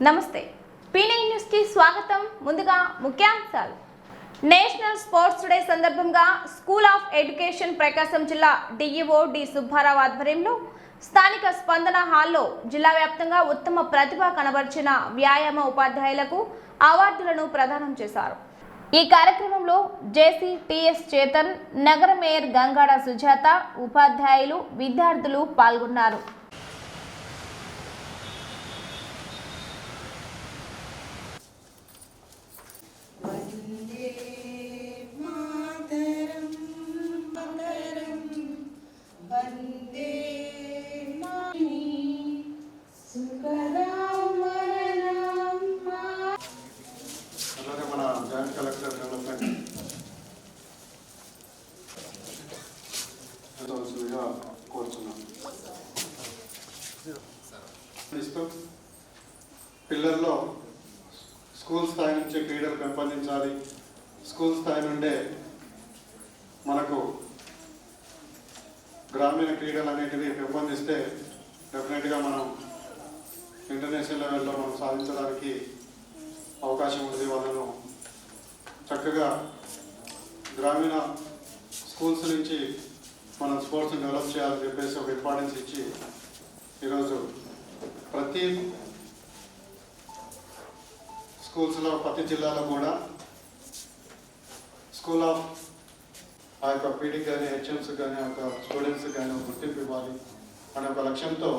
నమస్తే పీ9 న్యూస్ కి స్వాగతం. ముందుగా ముఖ్యాంశాలు. నేషనల్ స్పోర్ట్స్ డే సందర్భంగా స్కూల్ ఆఫ్ ఎడ్యుకేషన్ ప్రకాశం జిల్లా డిఈఓ డి సుబ్బారావు ఆధ్వర్యంలో స్థానిక స్పందన హాల్లో జిల్లా వ్యాప్తంగా ఉత్తమ ప్రతిభ కనబర్చిన వ్యాయామ ఉపాధ్యాయులకు అవార్డులను ప్రదానం చేశారు. ఈ కార్యక్రమంలో జేసీ టిఎస్ చేతన్, నగర మేయర్ గంగాడ సుజాత, ఉపాధ్యాయులు, విద్యార్థులు పాల్గొన్నారు. పిల్లల్లో స్కూల్ స్థాయి నుంచి క్రీడలు పెంపొందించాలి. స్కూల్ స్థాయి నుండే మనకు గ్రామీణ క్రీడలు అనేటివి పెంపొందిస్తే డెఫినెట్గా మనం ఇంటర్నేషనల్ లెవెల్లో మనం సాధించడానికి అవకాశం ఉంది. వాళ్ళను చక్కగా గ్రామీణ స్కూల్స్ నుంచి మనం స్పోర్ట్స్ని డెవలప్ చేయాలని చెప్పేసి ఒక ఇంపార్టెన్స్ ఇచ్చి ఈరోజు ప్రతి స్కూల్స్లో ప్రతి జిల్లాలో కూడా స్కూల్ ఆఫ్ ఆ యొక్క పీడీకి కానీ హెచ్ఎంస్ కానీ ఆ యొక్క స్టూడెంట్స్కి కానీ గుర్తింపు ఇవ్వాలి అనే ఒక లక్ష్యంతో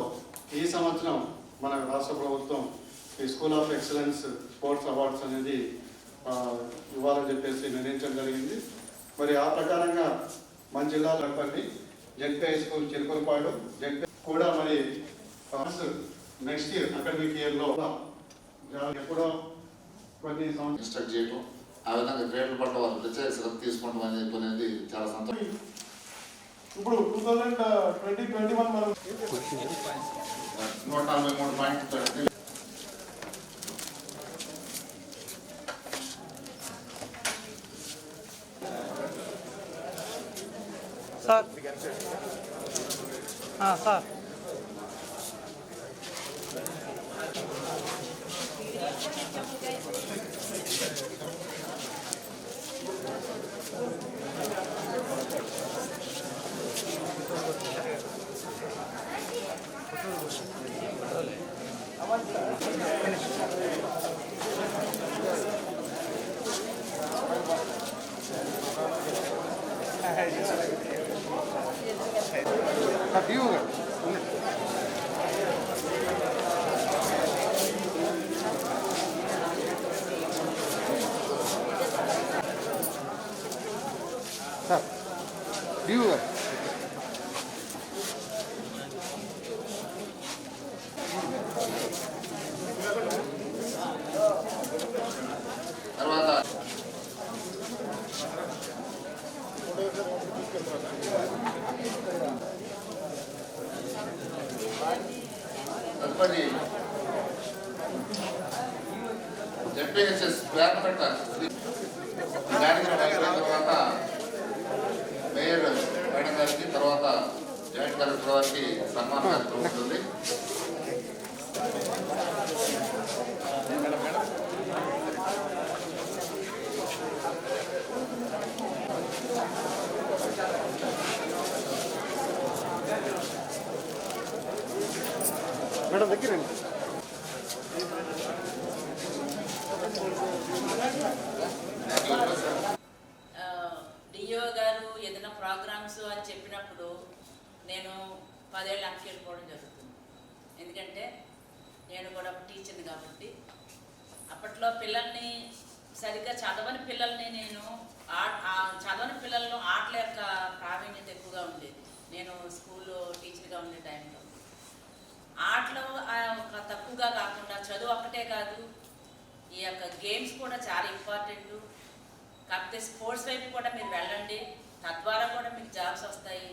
ఈ సంవత్సరం మన రాష్ట్ర ప్రభుత్వం ఈ school of excellence sports awards అనేది ఇవ్వాలని చెప్పేసి నిర్ణయించడం జరిగింది. మరి ఆ ప్రకారంగా మన జిల్లాలో జెడ్పీ హై స్కూల్ చిరుకులపాడు జెడ్పీ కూడా మరి నెక్స్ట్ ఇయర్ అకాడమిక్ ఇయర్లో ఎప్పుడో కొన్ని ఇన్స్ట్రక్ట్ చేయడం, ఆ విధంగా గ్రేడ్ల పట్ల వాళ్ళు ప్రత్యేక శ్రద్ధ తీసుకుంటాం అని చెప్పనేది చాలా సంతోషం. ఇప్పుడు 2021 మనం 143 పాయింట్లు సార్ సార్ తర్వాత తదుపరి ఎంపీహెచ్ఎస్ బ్యాన్ పెట్టాలి. తర్వాత మేయర్ మేడం గారికి, తర్వాత జాయింట్ కలెక్టర్ వారికి సన్మాన కార్యక్రమం ఉంటుంది. మేడం దగ్గరండి. డిఓ గారు ఏదైనా ప్రోగ్రామ్స్ అని చెప్పినప్పుడు నేను 10 ఏళ్ళు వెనక్కి వెళ్ళిపోవడం జరుగుతుంది. ఎందుకంటే నేను కూడా టీచర్ని కాబట్టి అప్పట్లో పిల్లల్ని సరిగ్గా చదవని పిల్లల్ని నేను చదవని పిల్లల్లో ఆటల యొక్క ప్రావీణ్యత ఎక్కువగా ఉండేది. నేను స్కూల్లో టీచర్గా ఉండే టైంలో ఆటలు తక్కువగా కాకుండా చదువు ఒక్కటే కాదు, ఈ యొక్క గేమ్స్ కూడా చాలా ఇంపార్టెంట్. కాకపోతే స్పోర్ట్స్ వైపు కూడా మీరు వెళ్ళండి, తద్వారా కూడా మీకు జాబ్స్ వస్తాయి.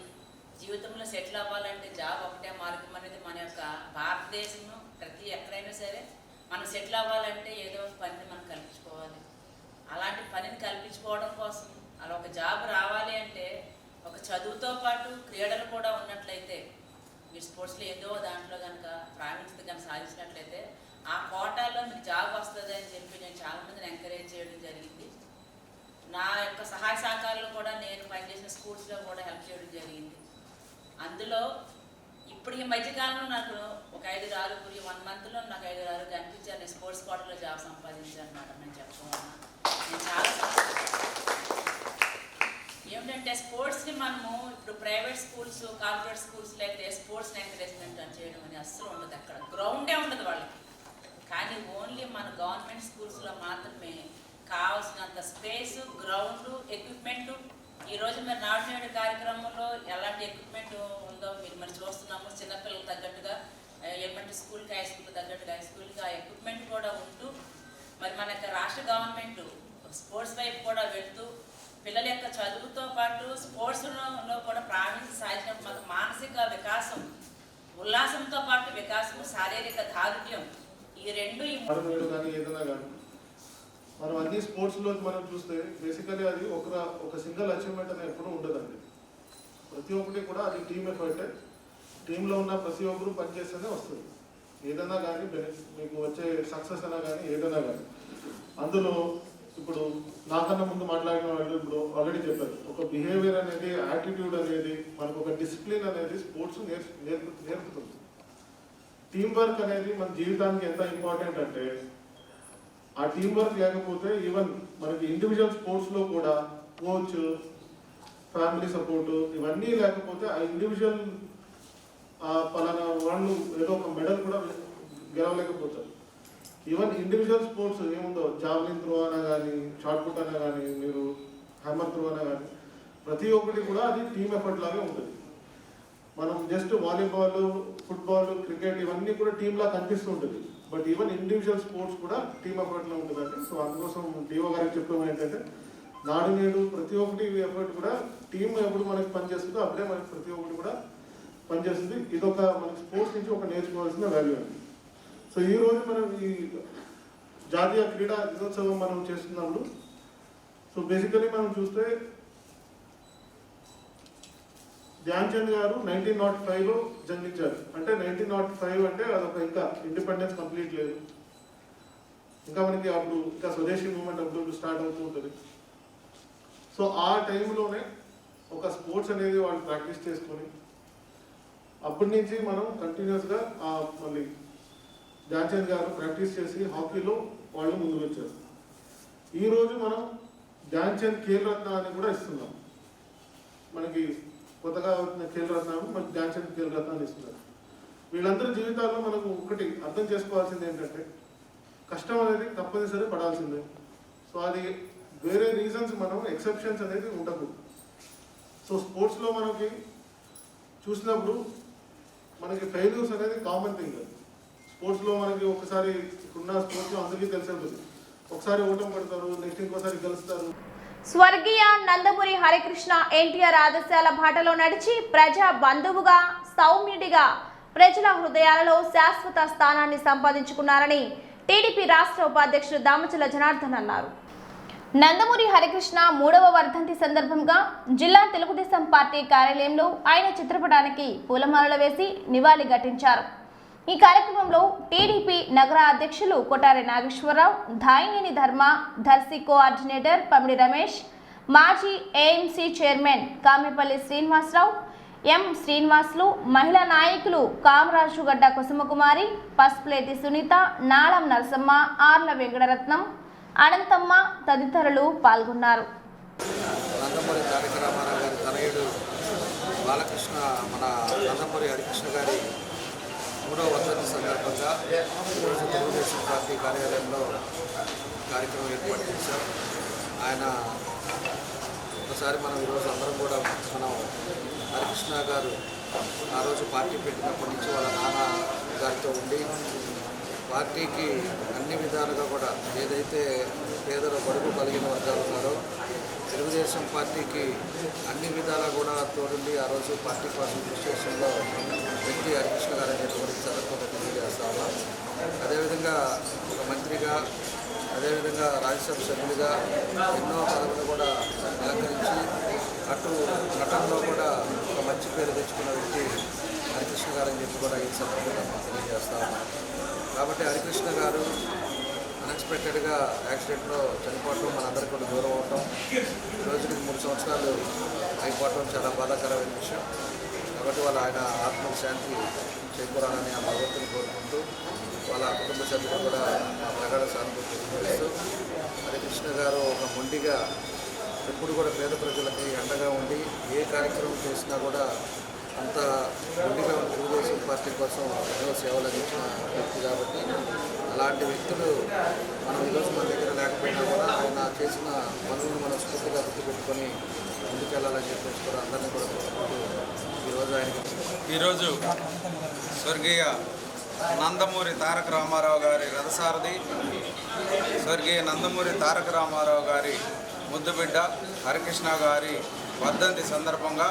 జీవితంలో సెటిల్ అవ్వాలంటే జాబ్ ఒకటే మార్గం అనేది మన యొక్క భారతదేశంలో ప్రతి ఎక్కడైనా సరే మనం సెటిల్ అవ్వాలంటే ఏదో ఒక పనిని మనం కల్పించుకోవాలి. అలాంటి పనిని కల్పించుకోవడం కోసం అలా ఒక జాబ్ రావాలి అంటే ఒక చదువుతో పాటు క్రీడలు కూడా ఉన్నట్లయితే, మీరు స్పోర్ట్స్లో ఏదో దాంట్లో కనుక ప్రావీణ్యత కనుక సాధించినట్లయితే ఆ కోటాలో మీకు జాబ్ వస్తుంది అని చెప్పి నేను చాలామందిని ఎంకరేజ్ చేయడం జరిగింది. నా యొక్క సహాయ సహకారాలు కూడా నేను పనిచేసిన స్కూల్స్లో కూడా హెల్ప్ చేయడం జరిగింది. అందులో ఇప్పుడు ఈ మధ్యకాలంలో నాకు ఒక 5-6 1 మంత్లో నాకు 5-6 కనిపించాను. నేను స్పోర్ట్స్ కోటాలో జాబ్ సంపాదించాను అన్నమాట. నేను చెప్పుకోవాలన్నా నేను చాలా ఏమిటంటే స్పోర్ట్స్ని మనము ఇప్పుడు ప్రైవేట్ స్కూల్స్, కార్పొరేట్ స్కూల్స్లో అయితే స్పోర్ట్స్ని ఎంకరేజ్మెంట్ అని చేయడం అని అస్సలు ఉండదు. అక్కడ గ్రౌండే ఉండదు వాళ్ళకి. కానీ ఓన్లీ మన గవర్నమెంట్ స్కూల్స్లో మాత్రమే కావాల్సినంత స్పేస్, గ్రౌండ్, ఎక్విప్మెంట్. ఈరోజు మరి నాడు నేడు కార్యక్రమంలో ఎలాంటి ఎక్విప్మెంట్ ఉందో మీరు మరి చూస్తున్నాము. చిన్నపిల్లలకు తగ్గట్టుగా ఎలిమెంటరీ స్కూల్కి, హై స్కూల్కి తగ్గట్టుగా హై స్కూల్కి ఆ ఎక్విప్మెంట్ కూడా ఉంటూ మరి మన యొక్క రాష్ట్ర గవర్నమెంట్ స్పోర్ట్స్ వైపు కూడా వెళ్తూ పిల్లల యొక్క చదువుతో పాటు స్పోర్ట్స్లో కూడా ప్రావీణ్యత సాధించినప్పుడు మనకు మానసిక వికాసం, ఉల్లాసంతో పాటు వికాసం, శారీరక దారుఢ్యం ఈ రెండు కానీ ఏదైనా కానీ మనం అన్ని స్పోర్ట్స్లో మనం చూస్తే బేసికలీ అది ఒక సింగిల్ అచీవ్మెంట్ అనేది ఎప్పుడూ ఉండదండి. ప్రతి ఒక్కటి కూడా అది టీమ్ ఎఫర్ట్. టీంలో ఉన్న ప్రతి ఒక్కరు పనిచేస్తేనే వస్తుంది ఏదైనా కానీ, మీకు వచ్చే సక్సెస్ అయినా కానీ ఏదైనా కానీ. అందులో ఇప్పుడు నాకన్నా ముందు మాట్లాడిన వాళ్ళు ఇప్పుడు ఆల్రెడీ చెప్పారు, ఒక బిహేవియర్ అనేది, యాటిట్యూడ్ అనేది, మనకు ఒక డిసిప్లిన్ అనేది స్పోర్ట్స్ నేర్పుతుంది. టీం వర్క్ అనేది మన జీవితానికి ఎంత ఇంపార్టెంట్ అంటే, ఆ టీం వర్క్ లేకపోతే ఈవెన్ మనకి ఇండివిజువల్ స్పోర్ట్స్లో కూడా కోచ్, ఫ్యామిలీ సపోర్టు ఇవన్నీ లేకపోతే ఆ ఇండివిజువల్ పలానా వాళ్ళు ఏదో ఒక మెడల్ కూడా గెలవలేకపోతారు. ఈవెన్ ఇండివిజువల్ స్పోర్ట్స్ ఏముందో, జావ్లిన్ త్రో అయినా కానీ, షార్ట్ పుట్ అయినా కానీ, మీరు హ్యామర్ త్రో అయినా కానీ, ప్రతి ఒక్కటి కూడా అది టీమ్ ఎఫర్ట్ లాగే ఉంటుంది. మనం జస్ట్ వాలీబాల్, ఫుట్బాల్, క్రికెట్ ఇవన్నీ కూడా టీంలా కనిపిస్తూ ఉంటుంది. బట్ ఈవెన్ ఇండివిజువల్ స్పోర్ట్స్ కూడా టీమ్ ఎఫర్ట్లో ఉంటుందండి. సో అందుకోసం డిఓ గారికి చెప్పడం ఏంటంటే, నాడు నేడు ప్రతి ఒక్కటి ఎఫర్ట్ కూడా టీం ఎప్పుడు మనకి పనిచేస్తుందో అప్పుడే మనకి ప్రతి ఒక్కటి కూడా పనిచేస్తుంది. ఇదొక మనకి స్పోర్ట్స్ నుంచి ఒక నేర్చుకోవాల్సిన వాల్యూ అండి. సో ఈరోజు మనం ఈ జాతీయ క్రీడా దినోత్సవం మనం చేస్తున్నప్పుడు, సో బేసికలీ మనం చూస్తే ధ్యాన్ చంద్ గారు 1905లో జన్మించారు. అంటే 1905 అంటే అదొక ఇంకా ఇండిపెండెన్స్ కంప్లీట్ లేదు, ఇంకా మనకి అప్పుడు ఇంకా స్వదేశీ మూవ్మెంట్ అప్పుడు స్టార్ట్ అవుతూ ఉంటుంది. సో ఆ టైంలోనే ఒక స్పోర్ట్స్ అనేది వాళ్ళు ప్రాక్టీస్ చేసుకొని అప్పటి నుంచి మనం కంటిన్యూస్గా మళ్ళీ ధ్యాన్ చంద్ గారు ప్రాక్టీస్ చేసి హాకీలో వాళ్ళు ముందుకు వచ్చారు. ఈరోజు మనం ధ్యాన్ చంద్ ఖేల్ రత్న అని కూడా ఇస్తున్నాం. మనకి కొత్తగా వచ్చిన ఖేల్ రత్న మనకి ధ్యాన్ చంద్ ఖేల్ రత్న అని ఇస్తున్నారు. వీళ్ళందరి జీవితాల్లో మనకు ఒకటి అర్థం చేసుకోవాల్సింది ఏంటంటే, కష్టం అనేది తప్పనిసరి పడాల్సిందే. సో అది వేరే రీజన్స్, మనం ఎక్సెప్షన్స్ అనేది ఉండకూడదు. సో స్పోర్ట్స్లో మనకి చూసినప్పుడు మనకి ఫెయిల్యూర్స్ అనేది కామన్ థింగ్. స్పోర్ట్స్లో మనకి ఒకసారి ఇప్పుడున్న స్పోర్ట్స్లో అందరికీ తెలిసి ఉంటుంది, ఒకసారి ఓటం పడతారు, నెక్స్ట్ ఇంకోసారి గెలుస్తారు. స్వర్గీయ నందమూరి హరికృష్ణ ఎన్టీఆర్ ఆదర్శాల బాటలో నడిచి ప్రజా బంధువుగా, సౌమ్యుడిగా, ప్రజల హృదయాలలో శాశ్వత స్థానాన్ని సంపాదించుకున్నారని టీడీపీ రాష్ట్ర ఉపాధ్యక్షుడు దామచల జనార్దన్ అన్నారు. నందమూరి హరికృష్ణ 3వ వర్ధంతి సందర్భంగా జిల్లా తెలుగుదేశం పార్టీ కార్యాలయంలో ఆయన చిత్రపటానికి పూలమాలలు వేసి నివాళి ఘటించారు. ఈ కార్యక్రమంలో టీడీపీ నగర అధ్యక్షులు కొటారి నాగేశ్వరరావు, ధాయినేని ధర్మ, ధర్సి కోఆర్డినేటర్ పమిడి రమేష్, మాజీ ఏఎంసీ చైర్మన్ కామెపల్లి శ్రీనివాసరావు, ఎం శ్రీనివాసులు, మహిళా నాయకులు కామరాజుగడ్డ కుసుమకుమారి, పసుపులేటి సునీత, నాళం నరసమ్మ, ఆర్ల వెంకటరత్నం, అనంతమ్మ తదితరులు పాల్గొన్నారు. నందమూరి తారక రామారావు గారి తనయుడు బాలకృష్ణ మన నందమూరి హరికృష్ణ గారి 3వ వర్ధంతి సందర్భంగా ఈరోజు తెలుగుదేశం పార్టీ కార్యాలయంలో కార్యక్రమం ఏర్పాటు చేశాం. ఆయన ఒకసారి మనం ఈరోజు అందరం కూడా మనం హరికృష్ణ గారు ఆ రోజు పార్టీ పెట్టినప్పటి నుంచి వాళ్ళ నాన్న గారితో ఉండి పార్టీకి అన్ని విధాలుగా కూడా ఏదైతే పేదల బడుగు కలిగిన వర్గాలు ఉన్నారో తెలుగుదేశం పార్టీకి అన్ని విధాలా కూడా తోడుండి ఆ రోజు పార్టీ కోసం విశ్లేషణలో వ్యక్తి హరికృష్ణ గారు అనేటువంటి సందర్భంగా తెలియజేస్తా ఉన్నాం. అదేవిధంగా ఒక మంత్రిగా, అదేవిధంగా రాజ్యసభ సభ్యులుగా ఎన్నో పదవులు కూడా అలంకరించి అటు నటనలో కూడా ఒక మంచి పేరు తెచ్చుకున్న వ్యక్తి హరికృష్ణ గారు అని చెప్పి కూడా ఈ సందర్భంగా తెలియజేస్తా ఉన్నాం. కాబట్టి హరికృష్ణ గారు అన్ఎక్స్పెక్టెడ్గా యాక్సిడెంట్లో చనిపోవటం మనందరికీ కూడా దూరం అవటం, ఈ రోజుకి 3 సంవత్సరాలు అయిపోవటం చాలా బాధాకరమైన విషయం. కాబట్టి ఆయన ఆత్మకు శాంతి చేకూరాలని ఆ భగవంతుని కోరుకుంటూ వాళ్ళ కుటుంబ సభ్యులు కూడా మా ప్రగాఢ సానుభూతి తెలియజేస్తూ హరికృష్ణ గారు ఒక మొండిగా ఎప్పుడు కూడా పేద ప్రజలకి అండగా ఉండి ఏ కార్యక్రమం చేసినా కూడా అంత మొండిగా తెలుగుదేశం పార్టీ కోసం ఎన్నో సేవలు అందించిన వ్యక్తి. కాబట్టి అలాంటి వ్యక్తులు మనం ఈరోజు మన దగ్గర లేకపోయినా కూడా ఆయన చేసిన పనులను మనం స్ఫూర్తిగా గుర్తుపెట్టుకొని ముందుకెళ్ళాలని చెప్పేసి కూడా అందరినీ కూడా కోరుకుంటూ ఈరోజు స్వర్గీయ నందమూరి తారక రామారావు గారి రథసారథి, స్వర్గీయ నందమూరి తారక రామారావు గారి ముద్దుబిడ్డ హరికృష్ణ గారి వర్ధంతి సందర్భంగా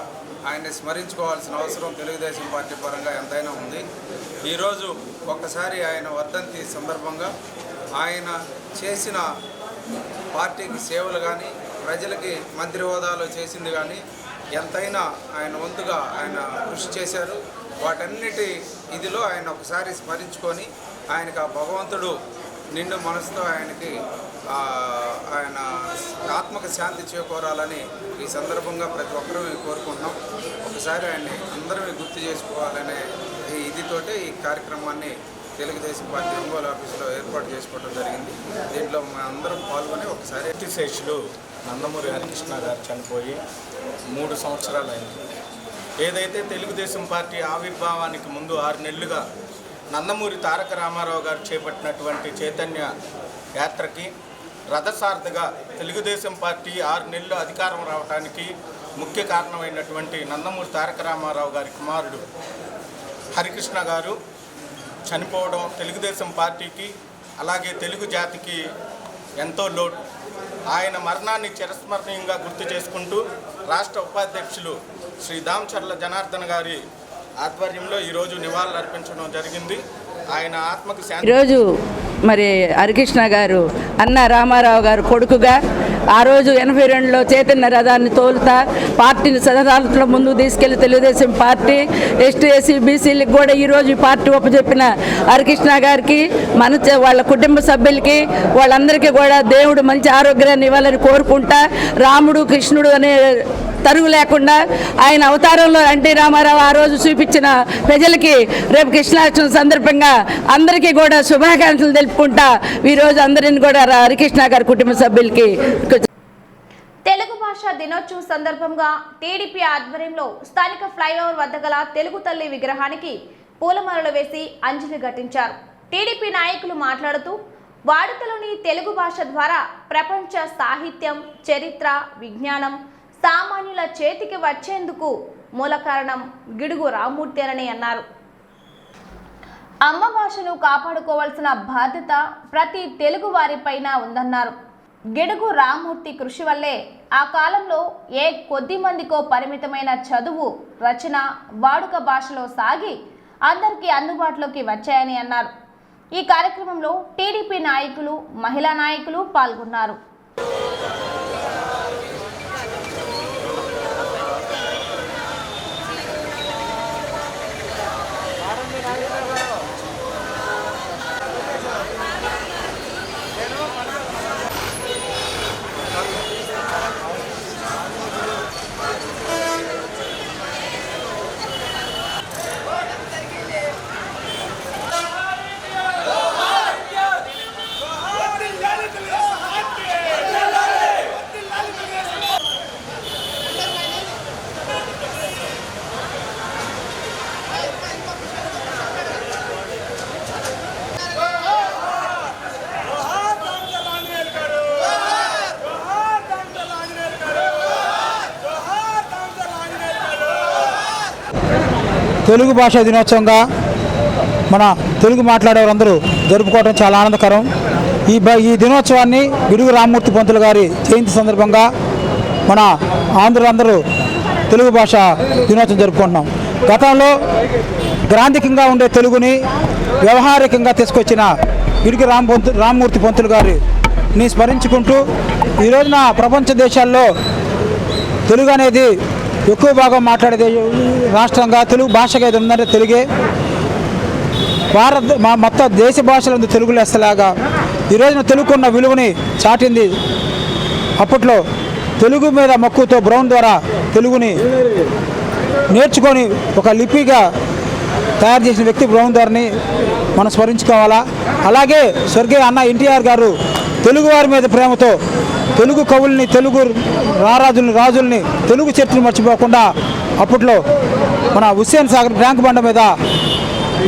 ఆయన్ని స్మరించుకోవాల్సిన అవసరం తెలుగుదేశం పార్టీ పరంగా ఎంతైనా ఉంది. ఈరోజు ఒక్కసారి ఆయన వర్ధంతి సందర్భంగా ఆయన చేసిన పార్టీకి సేవలు కానీ, ప్రజలకి మంత్రి హోదాలో చేసింది కానీ ఎంతైనా ఆయన వంతుగా ఆయన కృషి చేశారు. వాటన్నిటి ఇదిలో ఆయన ఒకసారి స్మరించుకొని ఆయనకు ఆ భగవంతుడు నిండు మనసుతో ఆయనకి ఆయన ఆత్మక శాంతి చేకూరాలని ఈ సందర్భంగా ప్రతి ఒక్కరూ కోరుకుంటున్నాం. ఒకసారి ఆయన్ని అందరూ గుర్తు చేసుకోవాలనే ఇదితోటే ఈ కార్యక్రమాన్ని తెలుగుదేశం పార్టీ ఒంగోలు ఆఫీసులో ఏర్పాటు చేసుకోవడం జరిగింది. దీంట్లో అందరం పాల్గొని ఒకసారి కీర్తిశేషులు నందమూరి హరికృష్ణ గారు చనిపోయి 3 సంవత్సరాలు అయింది. ఏదైతే తెలుగుదేశం పార్టీ ఆవిర్భావానికి ముందు 6 నెలలుగా నందమూరి తారక రామారావు గారు చేపట్టినటువంటి చైతన్య యాత్రకి రథసారథిగా తెలుగుదేశం పార్టీ 6 నెలలు అధికారం రావడానికి ముఖ్య కారణమైనటువంటి నందమూరి తారక రామారావు గారి కుమారుడు హరికృష్ణ గారు చనిపోవడం తెలుగుదేశం పార్టీకి అలాగే తెలుగు జాతికి ఎంతో లోటు. ఆయన మరణాన్ని చిరస్మరణీయంగా గుర్తు చేసుకుంటూ రాష్ట్ర ఉపాధ్యక్షులు శ్రీ దామచర్ల జనార్దన్ గారి ఆధ్వర్యంలో ఈరోజు నివాళులు అర్పించడం జరిగింది. ఆయన ఆత్మకు శాంతి. ఈరోజు మరి హరికృష్ణ గారు అన్న రామారావు గారు కొడుకుగా ఆ రోజు 82లో చైతన్య రథాన్ని తోలుతా పార్టీని సదరాలతో ముందుకు తీసుకెళ్లి తెలుగుదేశం పార్టీ ఎస్టీ ఎస్సీ బీసీలకు కూడా ఈరోజు ఈ పార్టీ ఒప్పచెప్పిన హరికృష్ణ గారికి వాళ్ళ కుటుంబ సభ్యులకి వాళ్ళందరికీ కూడా దేవుడు మంచి ఆరోగ్యాన్ని ఇవ్వాలని కోరుకుంటా రాముడు కృష్ణుడు అనే తరుగు లేకుండా ఆయన అవతారంలో ఎన్టీ రామారావు ఆ రోజు చూపించిన ప్రజలకి రేపు కృష్ణాష్టమి సందర్భంగా అందరికీ కూడా శుభాకాంక్షలు తెలుపుకుంటా ఈరోజు అందరిని కూడా హరికృష్ణ గారి కుటుంబ సభ్యులకి తెలుగు భాషా దినోత్సవం సందర్భంగా టీడీపీ ఆధ్వర్యంలో స్థానిక ఫ్లైఓవర్ వద్ద గల తెలుగు తల్లి విగ్రహానికి పూలమాలలు వేసి అంజలి ఘటించారు. టీడీపీ నాయకులు మాట్లాడుతూ వాడుకలోని తెలుగు భాష ద్వారా ప్రపంచ సాహిత్యం, చరిత్ర, విజ్ఞానం సామాన్యుల చేతికి వచ్చేందుకు మూల కారణం గిడుగు రామ్మూర్తేనని అన్నారు. అమ్మ భాషను కాపాడుకోవాల్సిన బాధ్యత ప్రతి తెలుగు వారిపైన ఉందన్నారు. గిడుగు రామ్మూర్తి కృషి వల్లే ఆ కాలంలో కొద్ది మందికో పరిమితమైన చదువు, రచన, వాడుక భాషలో సాగి అందరికీ అందుబాటులోకి వచ్చాయని అన్నారు. ఈ కార్యక్రమంలో టీడీపీ నాయకులు, మహిళా నాయకులు పాల్గొన్నారు. తెలుగు భాషా దినోత్సవంగా మన తెలుగు మాట్లాడేవారందరూ జరుపుకోవడం చాలా ఆనందకరం. ఈ దినోత్సవాన్ని గిడుగు రామ్మూర్తి పంతులు గారి జయంతి సందర్భంగా మన ఆంధ్రులందరూ తెలుగు భాష దినోత్సవం జరుపుకుంటున్నాం. గతంలో గ్రాంధికంగా ఉండే తెలుగుని వ్యవహారికంగా తీసుకొచ్చిన గిడుగు రామ్మూర్తి పంతులు గారిని స్మరించుకుంటూ ఈ రోజున ప్రపంచ దేశాల్లో తెలుగు అనేది ఎక్కువ భాగం మాట్లాడే రాష్ట్రంగా తెలుగు భాషగా ఏది ఉందంటే తెలుగే. మొత్తం దేశ భాషలందు తెలుగు లెස්සలాగా ఈ రోజున తెలుగుకున్న విలువని చాటింది. అప్పట్లో తెలుగు మీద మక్కువతో బ్రౌన్ ద్వారా తెలుగుని నేర్చుకొని ఒక లిపిగా తయారు చేసిన వ్యక్తి బ్రౌన్ ద్వారాని మనం స్మరించుకోవాలా. అలాగే స్వర్గీయ అన్న ఎన్టీఆర్ గారు తెలుగువారి మీద ప్రేమతో తెలుగు కవుల్ని, తెలుగు రాజుల్ని తెలుగు చరిత్రను మర్చిపోకుండా అప్పట్లో మన హుస్సేన్ సాగర్ ట్యాంక్ బండ మీద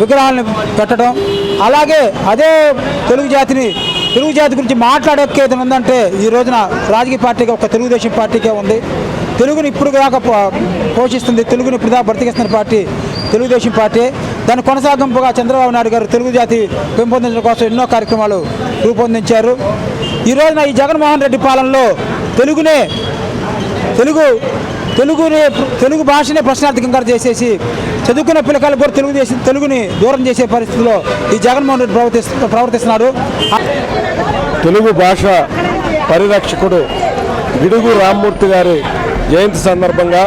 విగ్రహాలను పెట్టడం, అలాగే అదే తెలుగు జాతి గురించి మాట్లాడేది ఉందంటే ఈ రోజున రాజకీయ పార్టీగా ఒక తెలుగుదేశం పార్టీకే ఉంది. తెలుగుని ఇప్పుడు దాకా పోషిస్తుంది, తెలుగుని ఇప్పుడు దాకా బ్రతికిస్తున్న పార్టీ తెలుగుదేశం పార్టీ. దాని కొనసాగింపుగా చంద్రబాబు నాయుడు గారు తెలుగు జాతి పెంపొందించడం కోసం ఎన్నో కార్యక్రమాలు రూపొందించారు. ఈ రోజున ఈ జగన్మోహన్ రెడ్డి పాలనలో తెలుగు భాషనే ప్రశ్నార్థకంగా చేసేసి చదువుకున్న పిల్లకాయలు కూడా తెలుగుని దూరం చేసే పరిస్థితిలో ఈ జగన్మోహన్ రెడ్డి ప్రవర్తిస్తున్నాడు. తెలుగు భాష పరిరక్షకుడు గిడుగు రామ్మూర్తి గారి జయంతి సందర్భంగా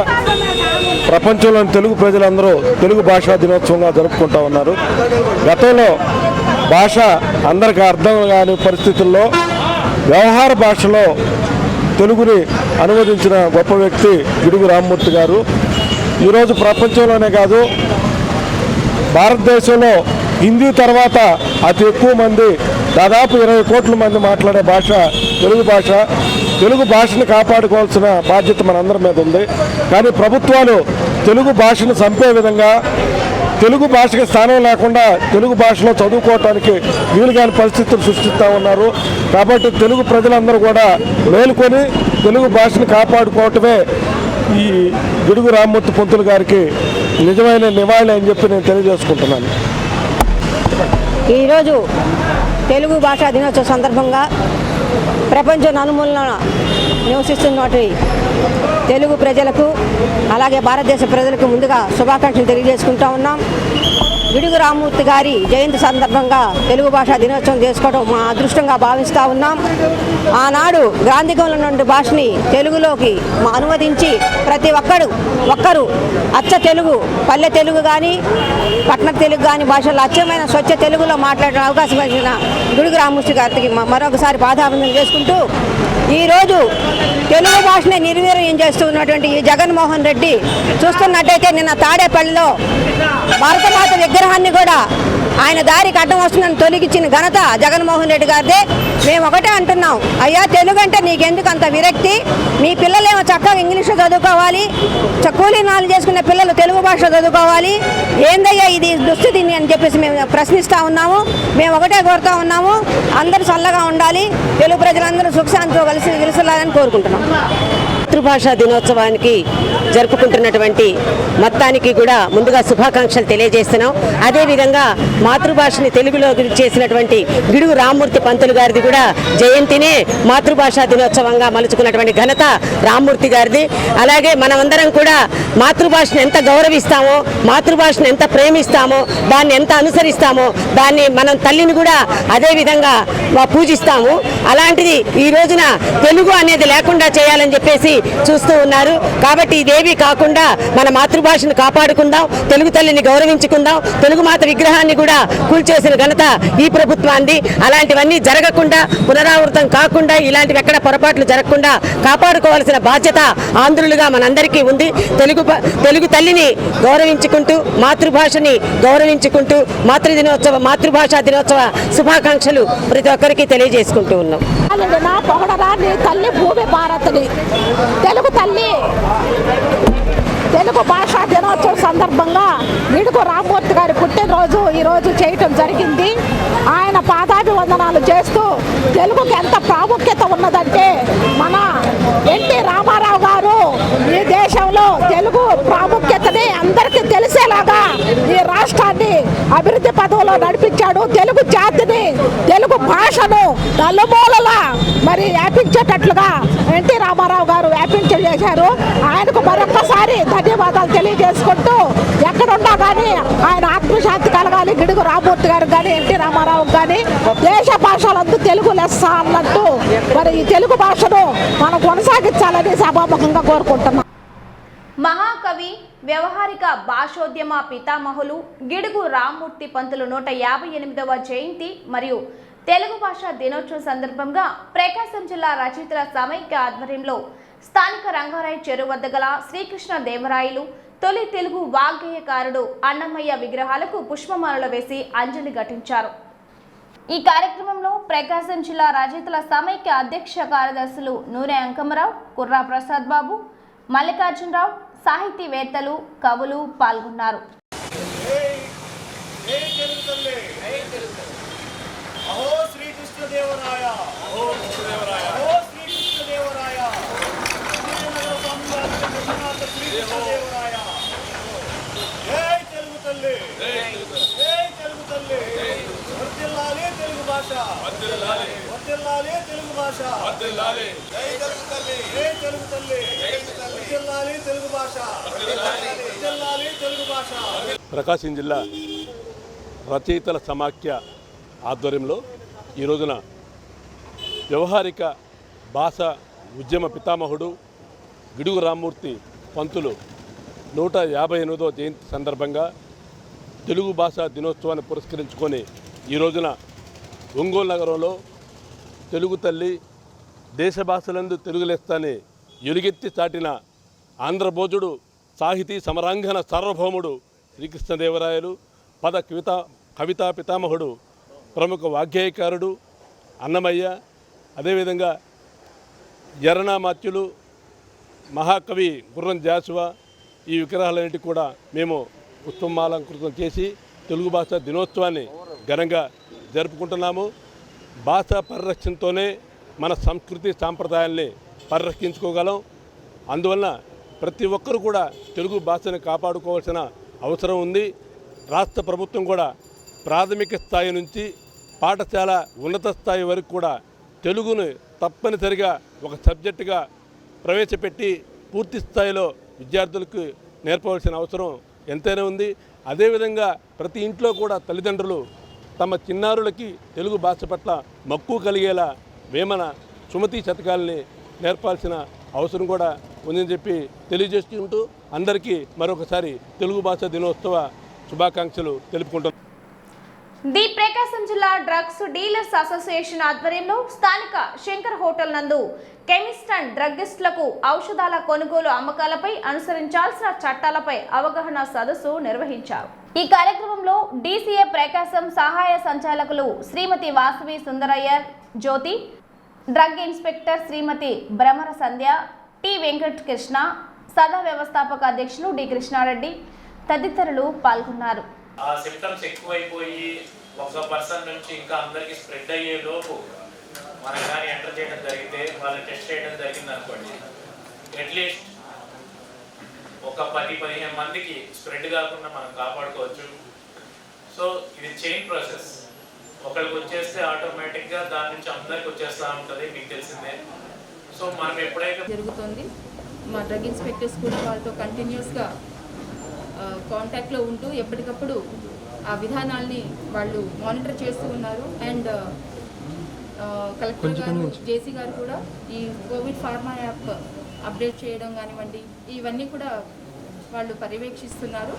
ప్రపంచంలోని తెలుగు ప్రజలందరూ తెలుగు భాషా దినోత్సవంగా జరుపుకుంటూ ఉన్నారు. గతంలో భాష అందరికీ అర్థం కాని పరిస్థితుల్లో వ్యవహార భాషలో తెలుగుని అనువదించిన గొప్ప వ్యక్తి గిడుగు రామ్మూర్తి గారు. ఈరోజు ప్రపంచంలోనే కాదు, భారతదేశంలో హిందీ తర్వాత అతి ఎక్కువ మంది, దాదాపు 20 కోట్ల మంది మాట్లాడే భాష తెలుగు భాష. తెలుగు భాషను కాపాడుకోవాల్సిన బాధ్యత మనందరి మీద ఉంది. కానీ ప్రభుత్వాలు తెలుగు భాషను చంపే విధంగా, తెలుగు భాషకి స్థానం లేకుండా తెలుగు భాషలో చదువుకోవటానికి వీలుగాని పరిస్థితులు సృష్టిస్తూ ఉన్నారు. కాబట్టి తెలుగు ప్రజలందరూ కూడా మేలుకొని తెలుగు భాషను కాపాడుకోవటమే ఈ గిడుగు రామ్మూర్తి పంతులు గారికి నిజమైన నివాళి అని చెప్పి నేను తెలియజేసుకుంటున్నాను. ఈరోజు తెలుగు భాషా దినోత్సవం సందర్భంగా ప్రపంచ నలుమూలన నివసిస్తున్నటువంటి తెలుగు ప్రజలకు, అలాగే భారతదేశ ప్రజలకు ముందుగా శుభాకాంక్షలు తెలియజేసుకుంటూ ఉన్నాం. గిడుగు రామ్మూర్తి గారి జయంతి సందర్భంగా తెలుగు భాషా దినోత్సవం చేసుకోవడం మా అదృష్టంగా భావిస్తూ ఉన్నాం. ఆనాడు గ్రాంధికంలో నుండి భాషని తెలుగులోకి అనువదించి ప్రతి ఒక్కరు అచ్చ తెలుగు, పల్లె తెలుగు కానీ పట్టణ తెలుగు కానీ భాషల్లో అచ్చమైన స్వచ్ఛ తెలుగులో మాట్లాడే అవకాశం ఇచ్చిన గిడుగు రామ్మూర్తి గారికి మరొకసారి పాదాభివందనం చేసుకుంటూ, ఈరోజు తెలుగు భాషని నిర్వీర్యం చేస్తున్నటువంటి ఈ జగన్మోహన్ రెడ్డి చూస్తున్నట్టయితే నిన్న తాడేపల్లిలో భారతమాత విగ్రహాన్ని కూడా ఆయన దారికి అడ్డం వస్తుందని తొలగించిన ఘనత జగన్మోహన్ రెడ్డి గారిదే. మేము ఒకటే అంటున్నాం, అయ్యా తెలుగు అంటే నీకెందుకు అంత విరక్తి? మీ పిల్లలేమో చక్కగా ఇంగ్లీష్లో చదువుకోవాలి, కూలీనాలు చేసుకునే పిల్లలు తెలుగు భాష చదువుకోవాలి, ఏందయ్యా ఇది దుస్థితి అని చెప్పేసి మేము ప్రశ్నిస్తూ ఉన్నాము. మేము ఒకటే కోరుతూ ఉన్నాము, అందరూ చల్లగా ఉండాలి, తెలుగు ప్రజలందరూ సుఖశాంతితో కలిసి వెలుసలాలని కోరుకుంటున్నాం. మాతృభాషా దినోత్సవానికి జరుపుకుంటున్నటువంటి మొత్తానికి కూడా ముందుగా శుభాకాంక్షలు తెలియజేస్తున్నాం. అదేవిధంగా మాతృభాషని తెలుగులో చేసినటువంటి గిడుగు రామ్మూర్తి పంతులు గారిది కూడా జయంతినే మాతృభాషా దినోత్సవంగా మలుచుకున్నటువంటి ఘనత రామ్మూర్తి గారిది. అలాగే మనమందరం కూడా మాతృభాషను ఎంత గౌరవిస్తామో, మాతృభాషను ఎంత ప్రేమిస్తామో, దాన్ని ఎంత అనుసరిస్తామో, దాన్ని మనం తల్లిని కూడా అదే విధంగా పూజిస్తాము. అలాంటిది ఈ రోజున తెలుగు అనేది లేకుండా చేయాలని చెప్పేసి చూస్తూ ఉన్నారు. కాబట్టి ఇదేవి కాకుండా మన మాతృభాషను కాపాడుకుందాం, తెలుగు తల్లిని గౌరవించుకుందాం, తెలుగు మాత విగ్రహాన్ని కూడా కూల్చేసిన ఘనత ఈ ప్రభుత్వాన్ని. అలాంటివన్నీ జరగకుండా, పునరావృతం కాకుండా, ఇలాంటివి ఎక్కడ పొరపాట్లు జరగకుండా కాపాడుకోవాల్సిన బాధ్యత ఆంధ్రులుగా మనందరికీ ఉంది. తెలుగు తల్లిని గౌరవించుకుంటూ, మాతృభాషని గౌరవించుకుంటూ మాతృభాషా దినోత్సవ శుభాకాంక్షలు ప్రతి ఒక్కరికి తెలియజేసుకుంటూ ఉన్నాం. తల్లి భూమి భారత్ని తెలుగు తల్లి తెలుగు భాషా దినోత్సవం సందర్భంగా గిడుగు రామ్మూర్తి గారి పుట్టినరోజు ఈరోజు చేయటం జరిగింది. ఆయన పాదాభివందనాలు చేస్తూ తెలుగుకి ఎంత ప్రాముఖ్యత ఉన్నదంటే, మన ఎన్టీ రామారావు గారు ఈ దేశంలో తెలుగు ప్రాముఖ్యతని అందరికీ తెలిసేలాగా ఈ రాష్ట్రాన్ని అభివృద్ధి పదవిలో నడిపించాడు. తెలుగు జాతిని, తెలుగు భాషను నలుమూలలా మరి వ్యాపించేటట్లుగా ఎన్టీ రామారావు గారు వ్యాపించేశారు. ఆయనకు మరొక్కసారి ధన్యవాదాలు తెలియజేసుకుంటూ, ఎక్కడున్నా కానీ ఆయన ఆత్మశాంతి కలగాలి. గిడుగు రామ్మూర్తి గారు కానీ, ఎన్టీ రామారావు కానీ దేశ భాషలందు తెలుగు లెస్స అన్నట్టు మరి ఈ తెలుగు భాషను మనం కొనసాగించాలని సభాముఖంగా కోరుకుంటున్నాం. మహాకవి, వ్యవహారిక భాషోద్యమ పితామహులు గిడుగు రామ్మూర్తి పంతులు 158వ జయంతి మరియు తెలుగు భాషా దినోత్సవం సందర్భంగా ప్రకాశం జిల్లా రచయితల సమైక్య ఆధ్వర్యంలో స్థానిక రంగారాయ్ చెరువు వద్ద గల శ్రీకృష్ణ దేవరాయలు తొలి తెలుగు వాగ్గేయకారుడు అన్నమయ్య విగ్రహాలకు పుష్పమాలలు వేసి అంజలి ఘటించారు. ఈ కార్యక్రమంలో ప్రకాశం జిల్లా రచయితల సమైక్య అధ్యక్ష కార్యదర్శులు నూనె అంకమరావు, కుర్రా ప్రసాద్ బాబు, మల్లికార్జునరావు, సాహితీవేత్తలు, కవులు పాల్గొన్నారు. ప్రకాశం జిల్లా రచయితల సమాఖ్య ఆధ్వర్యంలో ఈ రోజున వ్యవహారిక భాష ఉద్యమ పితామహుడు గిడుగు రామ్మూర్తి పంతులు 158వ జయంతి సందర్భంగా తెలుగు భాషా దినోత్సవాన్ని పురస్కరించుకొని ఈ రోజున ఒంగోలు నగరంలో తెలుగు తల్లి దేశ భాషలందు తెలుగు లెస్సని ఎలుగెత్తి చాటిన ఆంధ్రభోజుడు సాహితీ సమరాంగణ సార్వభౌముడు శ్రీకృష్ణదేవరాయలు కవితా పితామహుడు ప్రముఖ వాగ్గేయకారుడు అన్నమయ్య, అదేవిధంగా ఎర్రనామాత్యులు మహాకవి గుర్రం జాషువా ఈ విగ్రహాలన్నిటి కూడా మేము పుష్పమాలంకృతం చేసి తెలుగు భాష దినోత్సవాన్ని ఘనంగా జరుపుకుంటున్నాము. భాషా పరిరక్షణతోనే మన సంస్కృతి సాంప్రదాయాల్ని పరిరక్షించుకోగలం. అందువలన ప్రతి ఒక్కరూ కూడా తెలుగు భాషను కాపాడుకోవాల్సిన అవసరం ఉంది. రాష్ట్ర ప్రభుత్వం కూడా ప్రాథమిక స్థాయి నుంచి పాఠశాల ఉన్నత స్థాయి వరకు కూడా తెలుగును తప్పనిసరిగా ఒక సబ్జెక్టుగా ప్రవేశపెట్టి పూర్తి స్థాయిలో విద్యార్థులకు నేర్పవలసిన అవసరం ఎంతైనా ఉంది. అదేవిధంగా ప్రతి ఇంట్లో కూడా తల్లిదండ్రులు తమ చిన్నారులకి తెలుగు భాష పట్ల మక్కువ కలిగేలా వేమన సుమతి శతకాలని నేర్పాల్సిన అవసరం కూడా ఉందని చెప్పి తెలియజేసుకుంటూ అందరికీ మరొకసారి తెలుగు భాష దినోత్సవ శుభాకాంక్షలు తెలుపుకుంటున్నాను. ది ప్రకాశం జిల్లా డ్రగ్స్ డీలర్స్ అసోసియేషన్ ఆధ్వర్యంలో స్థానిక శంకర్ హోటల్ నందు కెమిస్ట్ అండ్ డ్రగ్గిస్టులకు ఔషధాల కొనుగోలు అమ్మకాలపై అనుసరించాల్సిన చట్టాలపై అవగాహన సదస్సు నిర్వహించారు. ఈ కార్యక్రమంలో డీసీఏ ప్రకాశం సహాయ సంచాలకులు శ్రీమతి వాసవి సుందరయ్యర్ జ్యోతి, డ్రగ్ ఇన్స్పెక్టర్ శ్రీమతి భ్రమర సంధ్య, టి వెంకటకృష్ణ, సదా వ్యవస్థాపక అధ్యక్షులు డి కృష్ణారెడ్డి తదితరులు పాల్గొన్నారు. ఆ సిమ్టమ్స్ ఎక్కువైపోయి ఒక పర్సన్ నుంచి ఇంకా అందరికి స్ప్రెడ్ అయ్యే లోపు మనం కానీ ఎంటర్ చేయడం జరిగితే వాళ్ళని టెస్ట్ చేయడం జరిగింది అనుకోండి, అట్లీస్ట్ ఒక 10-15 మందికి స్ప్రెడ్ కాకుండా మనం కాపాడుకోవచ్చు. సో ఇది చైన్ ప్రాసెస్. ఒకరికి వచ్చేస్తే ఆటోమేటిక్గా దాని నుంచి అందరికి వచ్చేస్తూ ఉంటుంది, మీకు తెలిసిందే. సో మనం ఎప్పుడైతే జరుగుతుంది, మా డ్రగ్ ఇన్స్పెక్టర్స్ కూడా వాళ్ళతో కంటిన్యూస్గా కాంటాక్ట్లో ఉంటూ ఎప్పటికప్పుడు ఆ విధానాల్ని వాళ్ళు మానిటర్ చేస్తూ ఉన్నారు. అండ్ కలెక్టర్ గారు, జేసీ గారు కూడా ఈ కోవిడ్ ఫార్మా యాప్ అప్డేట్ చేయడం కానివ్వండి, ఇవన్నీ కూడా వాళ్ళు పర్యవేక్షిస్తున్నారు.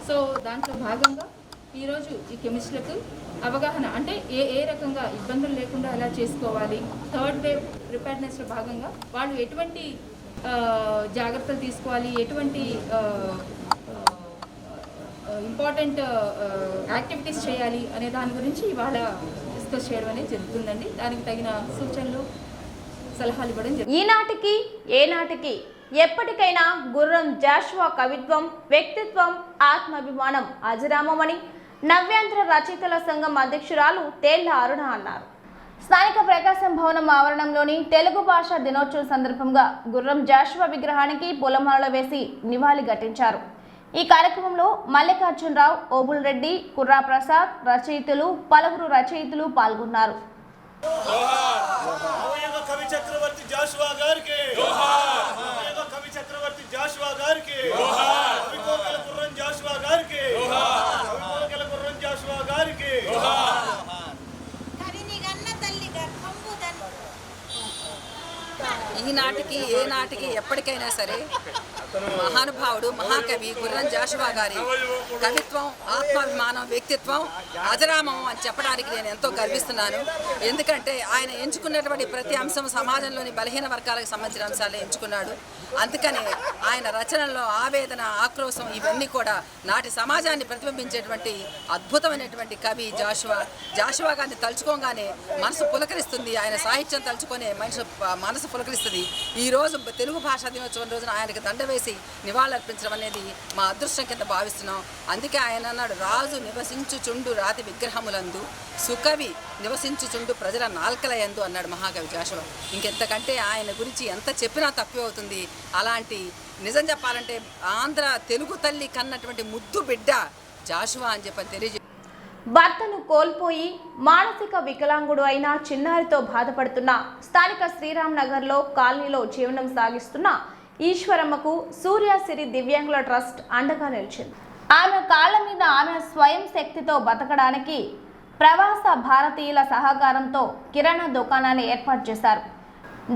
సో దాంట్లో భాగంగా ఈరోజు ఈ కెమిస్ట్లకు అవగాహన, అంటే ఏ రకంగా ఇబ్బందులు లేకుండా ఎలా చేసుకోవాలి, థర్డ్ వేవ్ ప్రిపేర్నెస్లో భాగంగా వాళ్ళు ఎటువంటి జాగ్రత్తలు తీసుకోవాలి, ఎటువంటి ఇంపార్టెంట్ యాక్టివిటీస్ చేయాలి అనే దాని గురించి ఇవాళ డిస్కస్ చేయడం అనేది జరుగుతుందండి. దానికి తగిన సూచనలు, సలహాలు ఇవ్వడం జరుగుతుంది. ఈనాటికి ఏనాటికి ఎప్పటికైనా గుర్రం జాషువా కవిత్వం, వ్యక్తిత్వం, ఆత్మాభిమానం అజరామమని నవ్యాంధ్ర రచయితల సంఘం అధ్యక్షురాలు తేళ్ల అరుణ అన్నారు. స్థానిక ప్రకాశం భవనం ఆవరణంలోని తెలుగు భాష దినోత్సవం సందర్భంగా గుర్రం జాషువా విగ్రహానికి పూలమాలలు వేసి నివాళి ఘటించారు. ఈ కార్యక్రమంలో మల్లికార్జునరావు, ఓబుల్ రెడ్డి, కుర్రా ప్రసాద్, రచయితలు, పలువురు రచయితలు పాల్గొన్నారు. కవి చక్రవర్తి జాషువా గారికి, కవి చక్రవర్తి జాషువా గారికి, కవికోకిల గుర్రం జాషువా గారికి, కవికోకిల గుర్రం జాషువా గారికి. ఈనాటికి ఏనాటికి ఎప్పటికైనా సరే మహానుభావుడు మహాకవి గుర్రం జాషువా గారి కవిత్వం, ఆత్మాభిమానం, వ్యక్తిత్వం అజరామం అని చెప్పడానికి నేను ఎంతో గర్విస్తున్నాను. ఎందుకంటే ఆయన ఎంచుకున్నటువంటి ప్రతి అంశం సమాజంలోని బలహీన వర్గాలకు సంబంధించిన అంశాలే ఎంచుకున్నాడు. అందుకని ఆయన రచనల్లో ఆవేదన, ఆక్రోశం ఇవన్నీ కూడా నాటి సమాజాన్ని ప్రతిబింబించేటువంటి అద్భుతమైనటువంటి కవి జాషువా. జాషువా గారిని తలుచుకోగానే మనసు పులకరిస్తుంది, ఆయన సాహిత్యం తలుచుకునే మనసు పులకరిస్తుంది. ఈరోజు తెలుగు భాషా దినోత్సవం రోజున ఆయనకు దండ వేసి నివాళులర్పించడం అనేది మా అదృష్టం కింద భావిస్తున్నాం. అందుకే ఆయన అన్నాడు, రాజు నివసించుచుండు రాతి విగ్రహములందు, సుకవి నివసించుచుండు ప్రజల నాల్కలయందు అన్నాడు మహాకవి జాషువా. ఇంకెంతకంటే ఆయన గురించి ఎంత చెప్పినా తక్కువ అవుతుంది. అలాంటి నిజం చెప్పాలంటే ఆంధ్ర తెలుగు తల్లి కన్నటువంటి ముద్దు బిడ్డ జాషువా అని చెప్పని తెలియజే. భర్తను కోల్పోయి మానసిక వికలాంగుడు అయిన చిన్నారితో బాధపడుతున్న స్థానిక శ్రీరామ్ నగర్లో కాలనీలో జీవనం సాగిస్తున్న ఈశ్వరమ్మకు సూర్యసిరి దివ్యాంగుల ట్రస్ట్ అండగా నిలిచింది. ఆమె కాళ్ల మీద ఆమె స్వయం శక్తితో బతకడానికి ప్రవాస భారతీయుల సహకారంతో కిరాణా దుకాణాన్ని ఏర్పాటు చేశారు.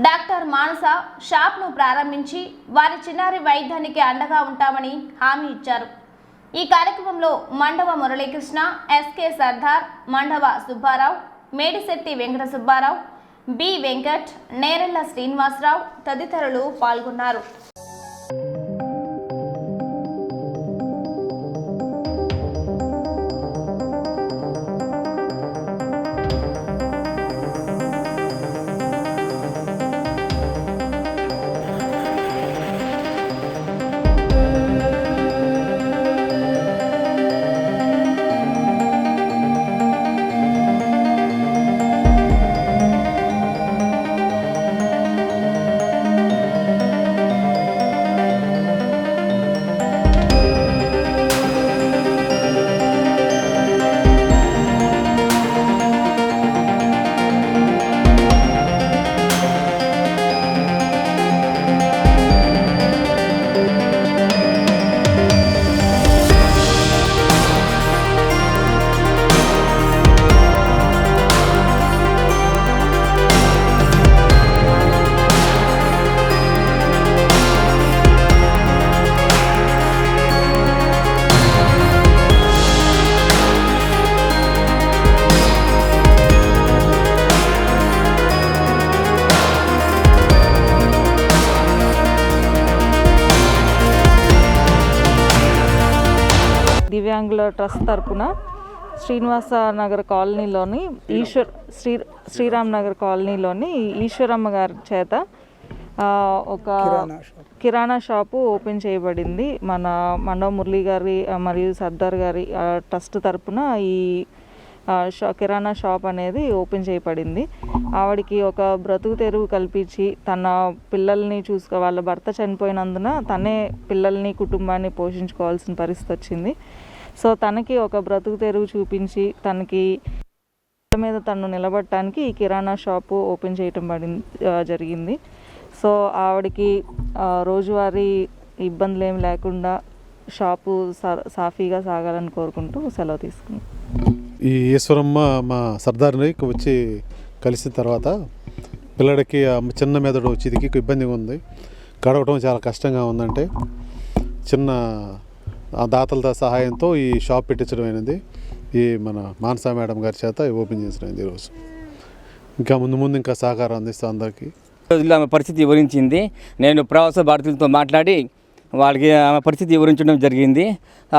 డాక్టర్ మానస షాప్ను ప్రారంభించి వారి చిన్నారి వైద్యానికి అండగా ఉంటామని హామీ ఇచ్చారు. ఈ కార్యక్రమంలో మండవ మురళీకృష్ణ, ఎస్కే సర్దార్, మండవ సుబ్బారావు, మేడిశెట్టి వెంకట సుబ్బారావు, బి వెంకట్, నేరెళ్ల శ్రీనివాసరావు తదితరులు పాల్గొన్నారు. దివ్యాంగుల ట్రస్ట్ తరపున శ్రీనివాస నగర్ కాలనీలోని శ్రీరామ్ నగర్ కాలనీలోని ఈశ్వరమ్మ గారి చేత ఒక కిరాణా షాపు ఓపెన్ చేయబడింది. మన మండవ మురళి గారి మరియు సర్దార్ గారి ట్రస్ట్ తరపున ఈ కిరాణా షాప్ అనేది ఓపెన్ చేయబడింది. ఆవిడకి ఒక బ్రతుకు తెరువు కల్పించి తన పిల్లల్ని వాళ్ళ భర్త చనిపోయినందున తనే పిల్లల్ని కుటుంబాన్ని పోషించుకోవాల్సిన పరిస్థితి వచ్చింది. సో తనకి ఒక బ్రతుకు తెరువు చూపించి తనకి మీద తను నిలబడటానికి ఈ కిరాణా షాపు ఓపెన్ చేయటం జరిగింది. సో ఆవిడకి రోజువారీ ఇబ్బందులు ఏమి లేకుండా షాపు సాఫీగా సాగాలని కోరుకుంటూ సెలవు తీసుకున్నాం. ఈ ఈశ్వరమ్మ మా సర్దార్ని వచ్చి కలిసిన తర్వాత పిల్లడికి చిన్న మెదడు చితికి ఇబ్బందిగా ఉంది, గడవటం చాలా కష్టంగా ఉందంటే చిన్న దాతల సహాయంతో ఈ షాప్ పెట్టించడం అనేది ఈ మన మానసా మేడం గారి చేత ఓపెన్ చేసిన ఈరోజు. ఇంకా ముందు ఇంకా సహకారం అందిస్తాం అందరికీ. ఆమె పరిస్థితి వివరించింది. నేను ప్రవాస భారతీయులతో మాట్లాడి వాళ్ళకి ఆమె పరిస్థితి వివరించడం జరిగింది.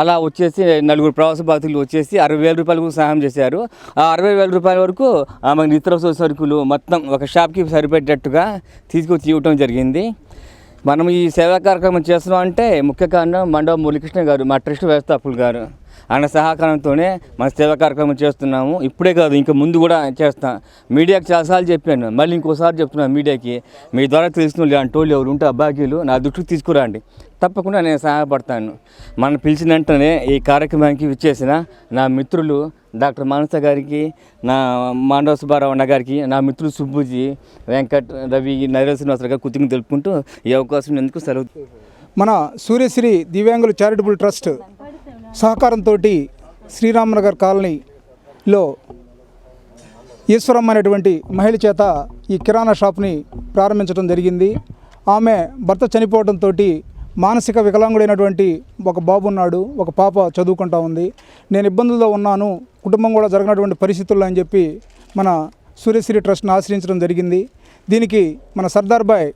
అలా వచ్చేసి 4 ప్రవాస భారతీయులు వచ్చేసి 60,000 రూపాయలకు సహాయం చేశారు. ఆ 60,000 రూపాయల వరకు ఆమె నిత్యావసర సరుకులు మొత్తం ఒక షాప్కి సరిపెట్టేట్టుగా తీసుకొచ్చి ఇవ్వటం జరిగింది. మనం ఈ సేవా కార్యక్రమం చేస్తున్నాం అంటే ముఖ్య కారణం మండవ మురళీకృష్ణ గారు, మా ట్రస్ట్ వ్యవస్థాపకులు గారు. ఆయన సహకారంతోనే మన సేవా కార్యక్రమం చేస్తున్నాము. ఇప్పుడే కాదు, ఇంకా ముందు కూడా చేస్తాం. మీడియాకి చాలాసార్లు చెప్పాను, మళ్ళీ ఇంకోసారి చెప్తున్నాను మీడియాకి, మీ ద్వారా తెలిసిన వాళ్ళు అంటే వాళ్ళు ఎవరు ఉంటే అభాగ్యులు నా దృష్టికి తీసుకురండి, తప్పకుండా నేను సహాయపడతాను. మనం పిలిచిన వెంటనే ఈ కార్యక్రమానికి విచ్చేసిన నా మిత్రులు డాక్టర్ మానస గారికి, నా మాండవ సుబ్బారావు అన్న గారికి, నా మిత్రులు సుబ్బుజీ, వెంకట్, రవి, నరేంద్ర శ్రీనివాసరావు గారు కృతజ్ఞతలు తెలుపుకుంటూ ఈ అవకాశం ఎందుకు సెలవు. మన సూర్యశ్రీ దివ్యాంగుల చారిటబుల్ ట్రస్ట్ సహకారంతో శ్రీరామనగర్ కాలనీలో ఈశ్వరమ్మ అనేటువంటి మహిళ చేత ఈ కిరాణా షాప్ని ప్రారంభించడం జరిగింది. ఆమె భర్త చనిపోవడంతో మానసిక వికలాంగుడైనటువంటి ఒక బాబు ఉన్నాడు, ఒక పాప చదువుకుంటా ఉంది. నేను ఇబ్బందుల్లో ఉన్నాను, కుటుంబం కూడా జరగనటువంటి పరిస్థితుల్లో అని చెప్పి మన సూర్యశ్రీ ట్రస్ట్ని ఆశ్రయించడం జరిగింది. దీనికి మన సర్దార్ బాయ్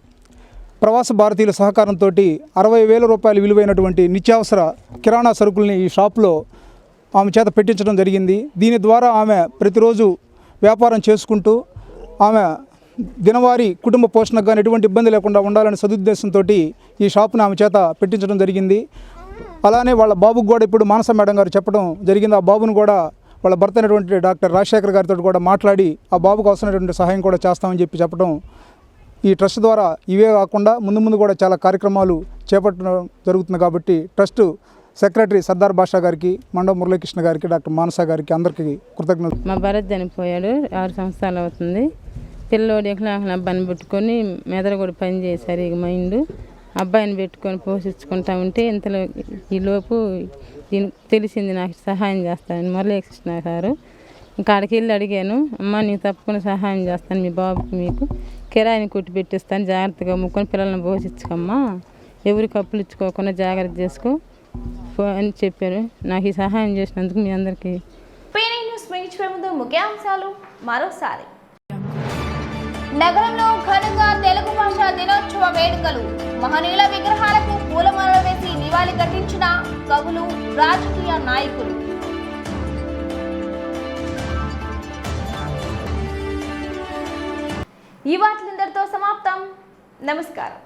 ప్రవాస భారతీయుల సహకారంతో 60,000 రూపాయలు విలువైనటువంటి నిత్యావసర కిరాణా సరుకుల్ని ఈ షాప్లో ఆమె చేత పెట్టించడం జరిగింది. దీని ద్వారా ఆమె ప్రతిరోజు వ్యాపారం చేసుకుంటూ ఆమె దినవారీ కుటుంబ పోషణకు కానీ ఎటువంటి ఇబ్బంది లేకుండా ఉండాలనే సదుద్దేశంతో ఈ షాప్ని ఆమె చేత పెట్టించడం జరిగింది. అలానే వాళ్ళ బాబుకు కూడా ఇప్పుడు మానస మేడం గారు చెప్పడం జరిగింది. ఆ బాబును కూడా వాళ్ళ భర్త అయినటువంటి డాక్టర్ రాజశేఖర్ గారితో కూడా మాట్లాడి ఆ బాబుకు అవసరమైనటువంటి సహాయం కూడా చేస్తామని చెప్పడం ఈ ట్రస్ట్ ద్వారా ఇవే కాకుండా ముందు కూడా చాలా కార్యక్రమాలు చేపట్టడం జరుగుతుంది. కాబట్టి ట్రస్ట్ సెక్రటరీ సర్దార్ బాషా గారికి, మండవ మురళీకృష్ణ గారికి, డాక్టర్ మానస గారికి అందరికీ కృతజ్ఞతలు. మా భరత్ చనిపోయాడు, 6 సంవత్సరాలు అవుతుంది. పిల్లోడు ఎక్కడ అబ్బాయిని పెట్టుకొని మెదడు కూడా పని చేశారు. ఇక మైండ్ అబ్బాయిని పెట్టుకొని పోషించుకుంటా ఉంటే ఇంతలో ఈలోపు తెలిసింది నాకు సహాయం చేస్తానని మురళీకృష్ణ గారు. ఇంకా ఆడికి వెళ్ళి అడిగాను, అమ్మ నీకు తప్పకుండా సహాయం చేస్తాను, మీ బాబుకి మీకు కిరాయిని కొట్టి పెట్టిస్తాను, జాగ్రత్తగా ముక్కొని పిల్లల్ని పోషించుకమ్మా, ఎవరికి అప్పులు ఇచ్చుకోకుండా జాగ్రత్త చేసుకో అని చెప్పారు. నాకు ఈ సహాయం చేసినందుకు మీ అందరికీ. ముఖ్యాంశాలు మరోసారి. నగరంలో ఘనంగా తెలుగు భాషా దినోత్సవ వేడుకలు. మహనీయుల విగ్రహాలకు పూలమాలలు వేసి నివాళి ఘటించిన కవులు, రాజకీయ నాయకులు. ఈ వార్తలందరితో సమాప్తం. నమస్కారం.